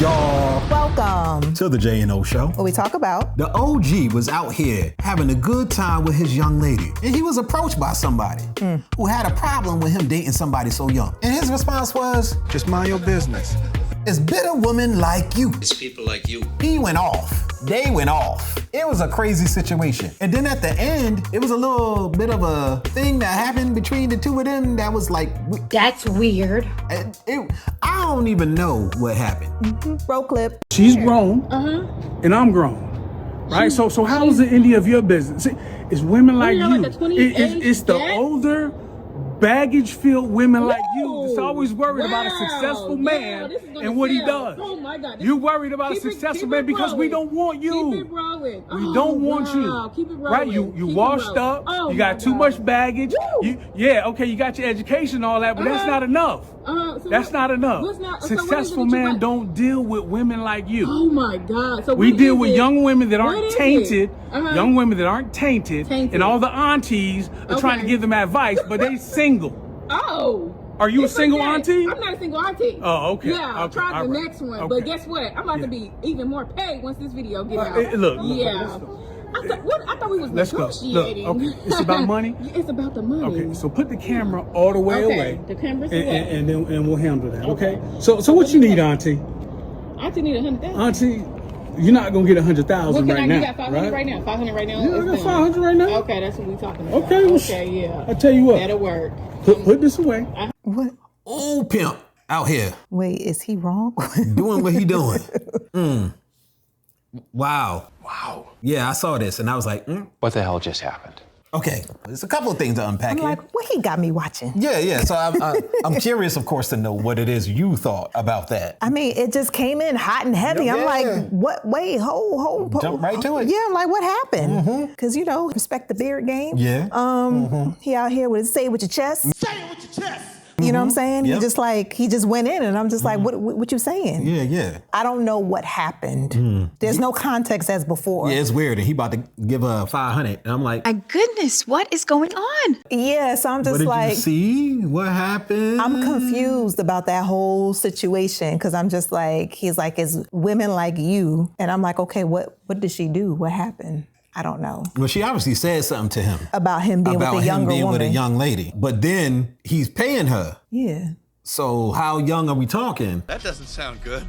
y'all? Welcome to the J&O Show. Where we talk about the OG was out here having a good time with his young lady, and he was approached by somebody who had a problem with him dating somebody so young. And his response was, just mind your business. It's bitter women like you. It's people like you. He went off. They went off. It was a crazy situation. And then at the end, it was a little bit of a thing that happened between the two of them that was like... That's weird. I don't even know what happened. Roll clip. She's grown, and I'm grown. Right? So how is it any of your business? It's women like you. Like it's the older, baggage-filled women like you that's always worried about a successful man and what he does. Oh my God. You're worried about a successful man because we don't want you. Keep it rolling. We don't want you. Keep it rolling. Right? You washed up. Oh, you got too much baggage. You got your education and all that, but that's not enough. That's not enough. Successful men don't deal with women like you. Oh my God. So we deal with young women that aren't tainted, young women that aren't tainted, and all the aunties are trying to give them advice, but they single. Oh. Are you a single auntie? I'm not a single auntie. Oh, okay. Yeah, I'll try the next one. Okay. But guess what? I'm about to be even more paid once this video gets out. Look. I thought we was negotiating. Look, okay. It's about money? It's about the money. Okay, so put the camera all the way away. The camera's away. And we'll handle that, okay? So what you need, auntie? Auntie need 100,000. Auntie, you're not gonna get 100,000 right now. You got 500 right now? 500 right now? Yeah, I got 500 right now. Okay, that's what we're talking about. Okay, yeah. I tell you what. That'll work. Put this away. What? Old pimp out here. Wait, is he wrong? Doing what he doing. Wow. Yeah, I saw this and I was like, What the hell just happened? Okay, there's a couple of things to unpack I'm here. like, what he got me watching? Yeah. So I'm curious, of course, to know what it is you thought about that. I mean, it just came in hot and heavy. Yeah. I'm like, what? Wait, hold. Jump right to it. Yeah, I'm like, what happened? Because, respect the beard game. Yeah. He out here with say it with your chest. Say it with your chest. You know what I'm saying? Yep. He just went in and I'm just like, what you saying? Yeah. I don't know what happened. There's no context as before. Yeah, it's weird. And he about to give her 500. And I'm like, My goodness, what is going on? Yeah, so I'm just what did like, you see? What happened? I'm confused about that whole situation because I'm just like, he's like, it's women like you. And I'm like, okay, what did she do? What happened? I don't know. Well, she obviously said something to him. About him being with a younger woman. With a young lady. But then he's paying her. Yeah. So how young are we talking? That doesn't sound good.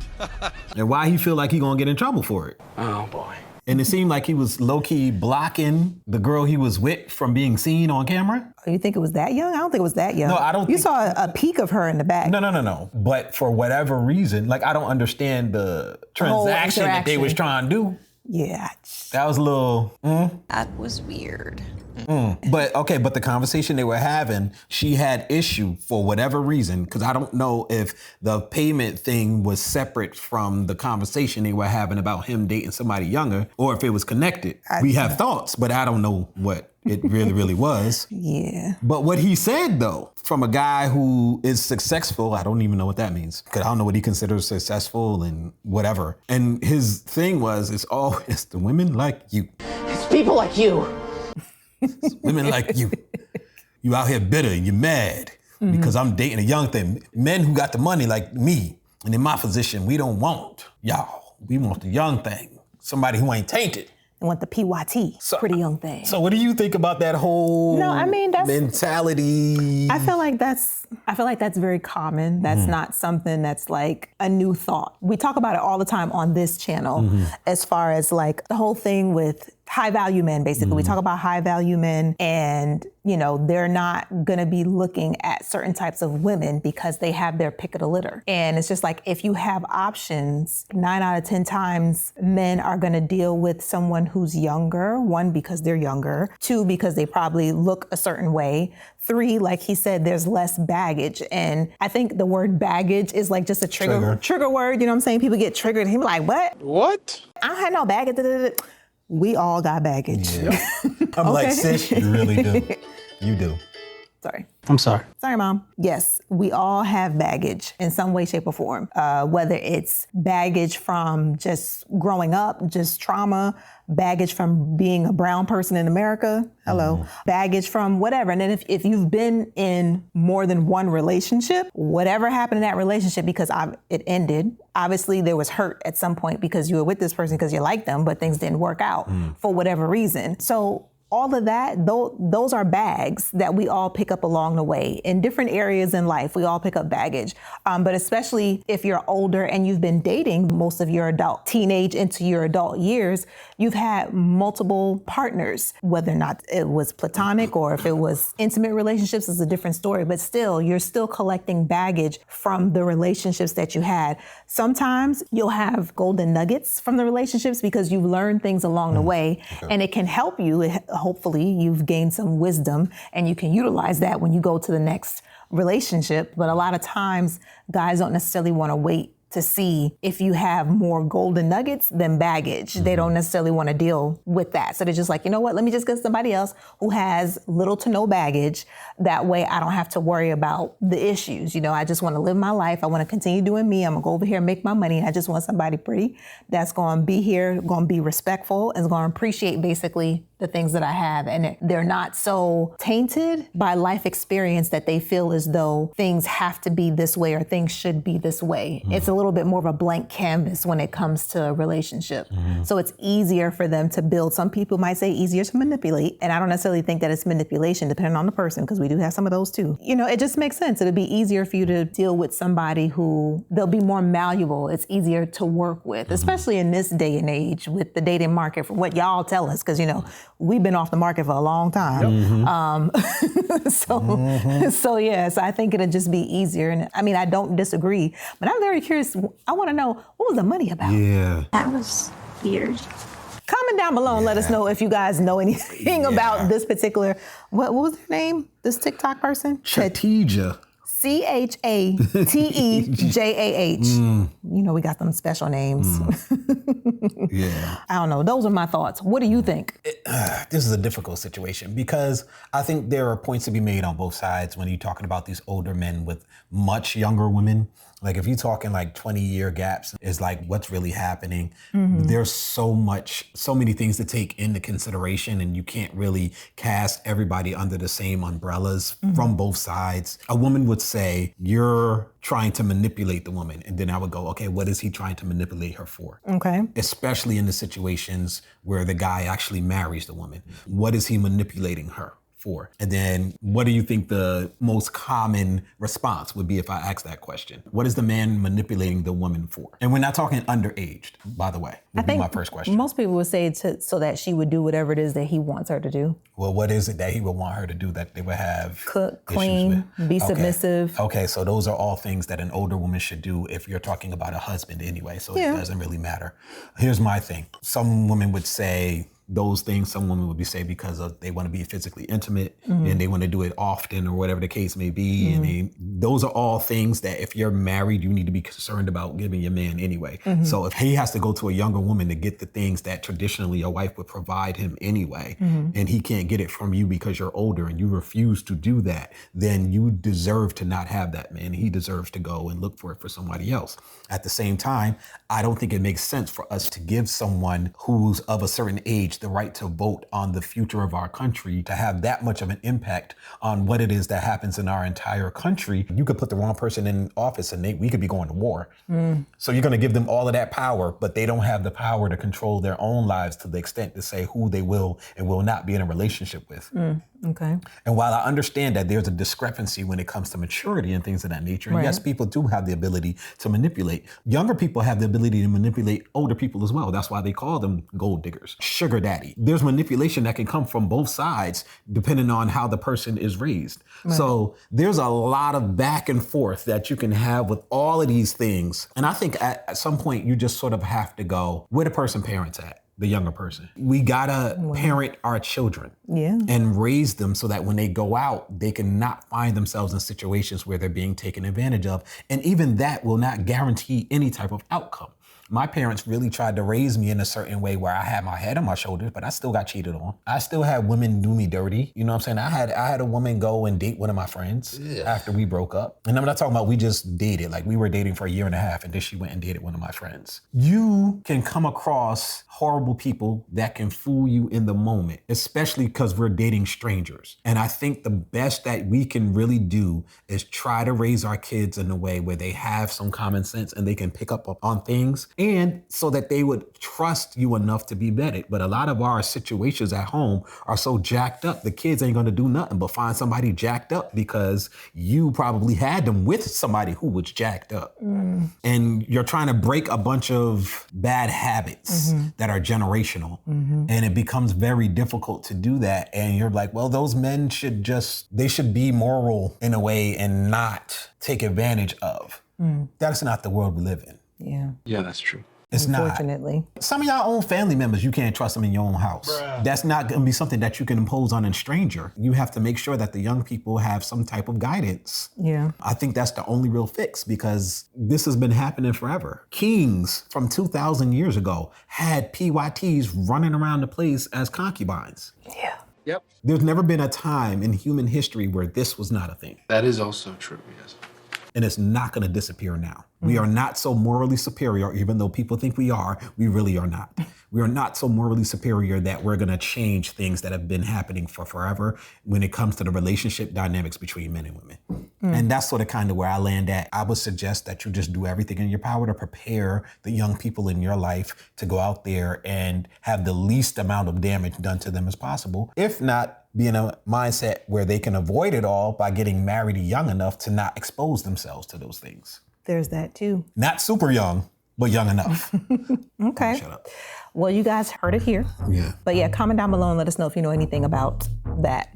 And why he feel like he gonna get in trouble for it? Oh boy. And it seemed like he was low-key blocking the girl he was with from being seen on camera. Oh, you think it was that young? I don't think it was that young. No, I don't You think... saw a peek of her in the back. No. But for whatever reason, I don't understand the transaction that they was trying to do. Yeah. That was a little... That was weird. But the conversation they were having, she had issue for whatever reason, because I don't know if the payment thing was separate from the conversation they were having about him dating somebody younger, or if it was connected. We have thoughts, but I don't know what it really was. Yeah. But what he said, though, from a guy who is successful, I don't even know what that means, because I don't know what he considers successful and whatever. And his thing was, it's the women like you. It's people like you. Women like you. You out here bitter and you're mad because I'm dating a young thing. Men who got the money like me, and in my position, we don't want y'all. We want the young thing. Somebody who ain't tainted. They want the PYT, pretty young thing. So what do you think about that whole mentality? I feel like that's very common. That's not something that's like a new thought. We talk about it all the time on this channel as far as like the whole thing with high value men, basically. We talk about high value men and, they're not gonna be looking at certain types of women because they have their pick of the litter. And it's just like, if you have options, 9 out of 10 times men are gonna deal with someone who's younger. 1, because they're younger. 2, because they probably look a certain way. 3, like he said, there's less baggage. And I think the word baggage is like just a trigger word. You know what I'm saying? People get triggered. He be like, what? What? I don't have no baggage. We all got baggage. Yeah. I'm like, sis, you really do. You do. Sorry. I'm sorry. Sorry, Mom. Yes, we all have baggage in some way, shape, or form. Whether it's baggage from just growing up, just trauma, baggage from being a brown person in America, baggage from whatever. And then if you've been in more than one relationship, whatever happened in that relationship because it ended, obviously there was hurt at some point because you were with this person because you liked them, but things didn't work out for whatever reason. So all of that, those are bags that we all pick up along the way. In different areas in life, we all pick up baggage. But especially if you're older and you've been dating most of your teenage into your adult years, you've had multiple partners, whether or not it was platonic or if it was intimate relationships is a different story, but still, you're still collecting baggage from the relationships that you had. Sometimes you'll have golden nuggets from the relationships because you've learned things along the way, and it can help you. Hopefully you've gained some wisdom and you can utilize that when you go to the next relationship. But a lot of times guys don't necessarily want to wait to see if you have more golden nuggets than baggage. They don't necessarily want to deal with that. So they're just like, you know what, let me just get somebody else who has little to no baggage. That way I don't have to worry about the issues. You know, I just want to live my life. I want to continue doing me. I'm gonna go over here and make my money. I just want somebody pretty that's going to be here, going to be respectful, and is going to appreciate basically the things that I have. And they're not so tainted by life experience that they feel as though things have to be this way or things should be this way. It's a little bit more of a blank canvas when it comes to a relationship. So it's easier for them to build. Some people might say easier to manipulate. And I don't necessarily think that it's manipulation depending on the person, because we do have some of those too. You know, it just makes sense. It'll be easier for you to deal with somebody who they'll be more malleable. It's easier to work with, especially in this day and age with the dating market, from what y'all tell us, because, you know, we've been off the market for a long time. So yes, I think it'll just be easier. And I mean, I don't disagree, but I'm very curious. I want to know, what was the money about? Yeah. That was weird. Comment down below and let us know if you guys know anything about this particular, what was her name? This TikTok person? Chatija. Chatejah. You know, we got them special names. Yeah. I don't know. Those are my thoughts. What do you think? This is a difficult situation because I think there are points to be made on both sides when you're talking about these older men with much younger women. Like if you're talking like 20-year gaps, it's like what's really happening. There's so many things to take into consideration, and you can't really cast everybody under the same umbrellas from both sides. A woman would say, you're trying to manipulate the woman. And then I would go, okay, what is he trying to manipulate her for? Okay. Especially in the situations where the guy actually marries the woman. What is he manipulating her for? And then what do you think the most common response would be if I asked that question? What is the man manipulating the woman for? And we're not talking underaged, by the way, would be my first question. Most people would say so that she would do whatever it is that he wants her to do. Well, what is it that he would want her to do that they would have cook, clean, be submissive? Okay, so those are all things that an older woman should do if you're talking about a husband anyway, so it doesn't really matter. Here's my thing. Some women would say those things. Some women would be say because they want to be physically intimate and they want to do it often or whatever the case may be. And those are all things that if you're married, you need to be concerned about giving your man anyway. So if he has to go to a younger woman to get the things that traditionally a wife would provide him anyway, and he can't get it from you because you're older and you refuse to do that, then you deserve to not have that man. He deserves to go and look for it for somebody else. At the same time, I don't think it makes sense for us to give someone who's of a certain age the right to vote on the future of our country, to have that much of an impact on what it is that happens in our entire country. You could put the wrong person in office and we could be going to war. So you're going to give them all of that power, but they don't have the power to control their own lives to the extent to say who they will and will not be in a relationship with. Okay. And while I understand that there's a discrepancy when it comes to maturity and things of that nature, and yes, people do have the ability to manipulate. Younger people have the ability to manipulate older people as well. That's why they call them gold diggers, sugar daddy. There's manipulation that can come from both sides depending on how the person is raised. So there's a lot of back and forth that you can have with all of these things. And I think at some point you just sort of have to go where the person parents at. The younger person. We gotta parent our children and raise them so that when they go out, they can not find themselves in situations where they're being taken advantage of. And even that will not guarantee any type of outcome. My parents really tried to raise me in a certain way where I had my head on my shoulders, but I still got cheated on. I still had women do me dirty. You know what I'm saying? I had a woman go and date one of my friends after we broke up. And I'm not talking about we just dated. Like, we were dating for a year and a half, and then she went and dated one of my friends. You can come across horrible people that can fool you in the moment, especially because we're dating strangers. And I think the best that we can really do is try to raise our kids in a way where they have some common sense and they can pick up on things, and so that they would trust you enough to be vetted. But a lot of our situations at home are so jacked up, the kids ain't gonna do nothing but find somebody jacked up because you probably had them with somebody who was jacked up. And you're trying to break a bunch of bad habits that are generational. And it becomes very difficult to do that. And you're like, well, those men should be moral in a way and not take advantage of. That's not the world we live in. Yeah, that's true. It's not. Unfortunately. Some of y'all own family members, you can't trust them in your own house. That's not gonna be something that you can impose on a stranger. You have to make sure that the young people have some type of guidance. I think that's the only real fix, because this has been happening forever. Kings from 2,000 years ago had PYTs running around the place as concubines. Yep. There's never been a time in human history where this was not a thing. That is also true, yes. And it's not gonna disappear now. We are not so morally superior, even though people think we are, we really are not. We are not so morally superior that we're gonna change things that have been happening for forever when it comes to the relationship dynamics between men and women. And that's sort of kind of where I land at. I would suggest that you just do everything in your power to prepare the young people in your life to go out there and have the least amount of damage done to them as possible. If not, be in a mindset where they can avoid it all by getting married young enough to not expose themselves to those things. There's that too. Not super young, but young enough. Okay. Shut up. Well, you guys heard it here. Yeah. But yeah, comment down below and let us know if you know anything about that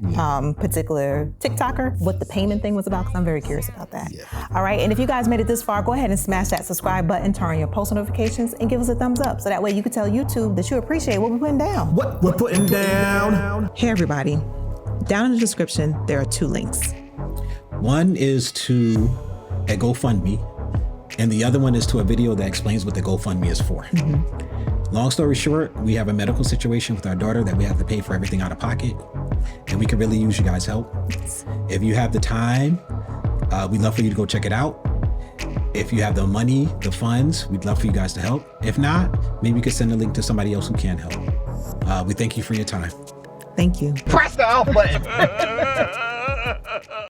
particular TikToker, what the payment thing was about, because I'm very curious about that. All right, and if you guys made it this far, go ahead and smash that subscribe button, turn on your post notifications, and give us a thumbs up, so that way you can tell YouTube that you appreciate what we're putting down. What we're putting down. Hey everybody, down in the description, there are 2 links. One is to a GoFundMe, and the other one is to a video that explains what the GoFundMe is for. Long story short, we have a medical situation with our daughter that we have to pay for everything out of pocket, and we could really use you guys' help. If you have the time, we'd love for you to go check it out. If you have the money, the funds, we'd love for you guys to help. If not, maybe you could send a link to somebody else who can help. We thank you for your time. Thank you. Press the out button.